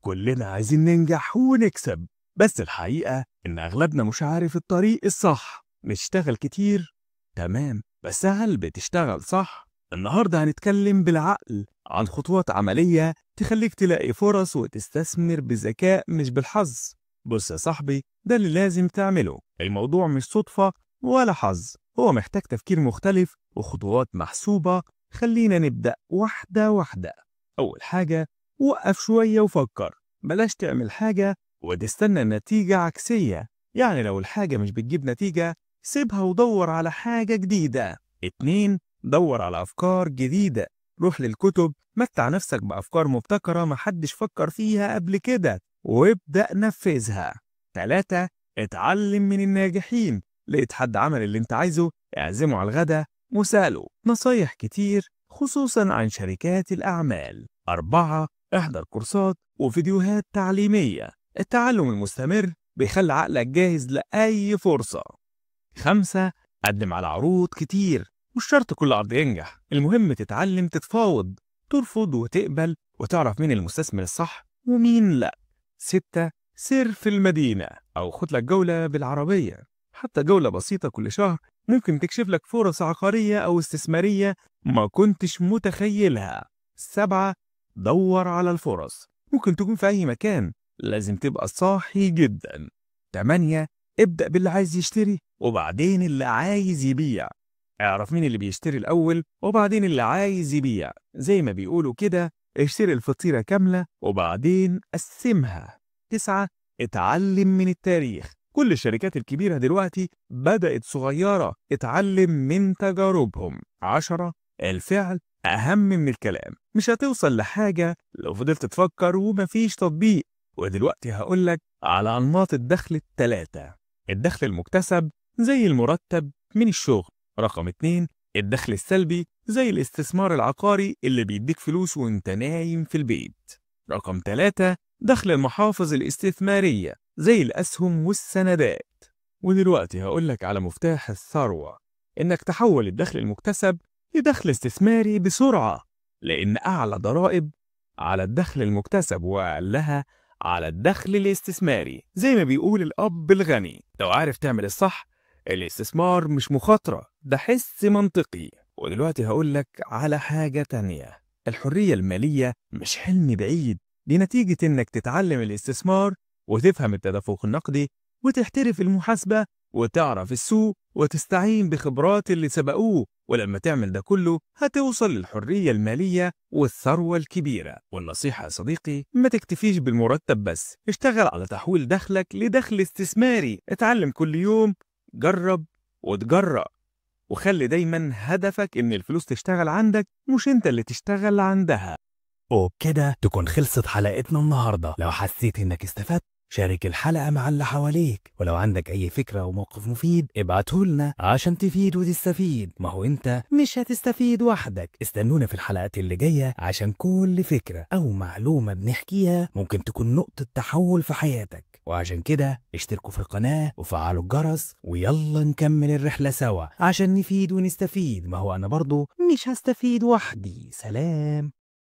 كلنا عايزين ننجح ونكسب، بس الحقيقة إن أغلبنا مش عارف الطريق الصح. نشتغل كتير تمام، بس هل بتشتغل صح؟ النهاردة هنتكلم بالعقل عن خطوات عملية تخليك تلاقي فرص وتستثمر بذكاء مش بالحظ. بص يا صاحبي، ده اللي لازم تعمله. الموضوع مش صدفة ولا حظ، هو محتاج تفكير مختلف وخطوات محسوبة. خلينا نبدأ واحدة واحدة. أول حاجة، وقف شوية وفكر. بلاش تعمل حاجة وتستنى نتيجة عكسية. يعني لو الحاجة مش بتجيب نتيجة، سيبها ودور على حاجة جديدة. 2، دور على أفكار جديدة. روح للكتب، متع نفسك بأفكار مبتكرة محدش فكر فيها قبل كده وابدأ نفذها. 3، اتعلم من الناجحين. لقيت حد عمل اللي انت عايزه، اعزمه على الغدا وسأله نصايح كتير خصوصا عن شركات الأعمال. 4، احضر كورسات وفيديوهات تعليمية. التعلم المستمر بيخلي عقلك جاهز لأي فرصة. 5، قدم على عروض كتير. مش شرط كل عرض ينجح، المهم تتعلم تتفاوض، ترفض وتقبل، وتعرف مين المستثمر الصح ومين لأ. 6، سير في المدينة أو خد لك جولة بالعربية. حتى جولة بسيطة كل شهر ممكن تكشف لك فرص عقارية أو استثمارية ما كنتش متخيلها. 7، دور على الفرص، ممكن تكون في أي مكان، لازم تبقى صاحي جدا. 8، ابدأ باللي عايز يشتري وبعدين اللي عايز يبيع. اعرف مين اللي بيشتري الأول وبعدين اللي عايز يبيع. زي ما بيقولوا كده، اشتري الفطيرة كاملة وبعدين قسمها. 9، اتعلم من التاريخ. كل الشركات الكبيرة دلوقتي بدأت صغيرة، اتعلم من تجاربهم. 10، الفعل أهم من الكلام. مش هتوصل لحاجة لو فضلت تفكر ومفيش تطبيق. ودلوقتي هقولك على أنماط الدخل ال3. الدخل المكتسب زي المرتب من الشغل. رقم 2، الدخل السلبي زي الاستثمار العقاري اللي بيديك فلوس وانت نايم في البيت. رقم 3، دخل المحافظ الاستثمارية زي الأسهم والسندات. ودلوقتي هقولك على مفتاح الثروة، إنك تحول الدخل المكتسب لدخل استثماري بسرعة، لأن أعلى ضرائب على الدخل المكتسب وأقلها على الدخل الاستثماري. زي ما بيقول الأب الغني، لو عارف تعمل الصح، الاستثمار مش مخاطرة، ده حس منطقي. ودلوقتي هقولك على حاجة تانية. الحرية المالية مش حلم بعيد، دي نتيجة إنك تتعلم الاستثمار وتفهم التدفق النقدي وتحترف المحاسبة وتعرف السوق وتستعين بخبرات اللي سبقوه. ولما تعمل ده كله هتوصل للحرية المالية والثروة الكبيرة. والنصيحة يا صديقي، ما تكتفيش بالمرتب بس، اشتغل على تحويل دخلك لدخل استثماري. اتعلم كل يوم، جرب وتجرأ، وخلي دايما هدفك إن الفلوس تشتغل عندك مش انت اللي تشتغل عندها. وبكده تكون خلصت حلقتنا النهاردة. لو حسيت انك استفدت شارك الحلقة مع اللي حواليك، ولو عندك اي فكرة او موقف مفيد ابعتهولنا عشان تفيد وتستفيد. ما هو انت مش هتستفيد وحدك. استنونا في الحلقات اللي جاية عشان كل فكرة او معلومة بنحكيها ممكن تكون نقطة تحول في حياتك. وعشان كده اشتركوا في القناة وفعلوا الجرس، ويلا نكمل الرحلة سوا عشان نفيد ونستفيد. ما هو انا برضو مش هستفيد وحدي. سلام.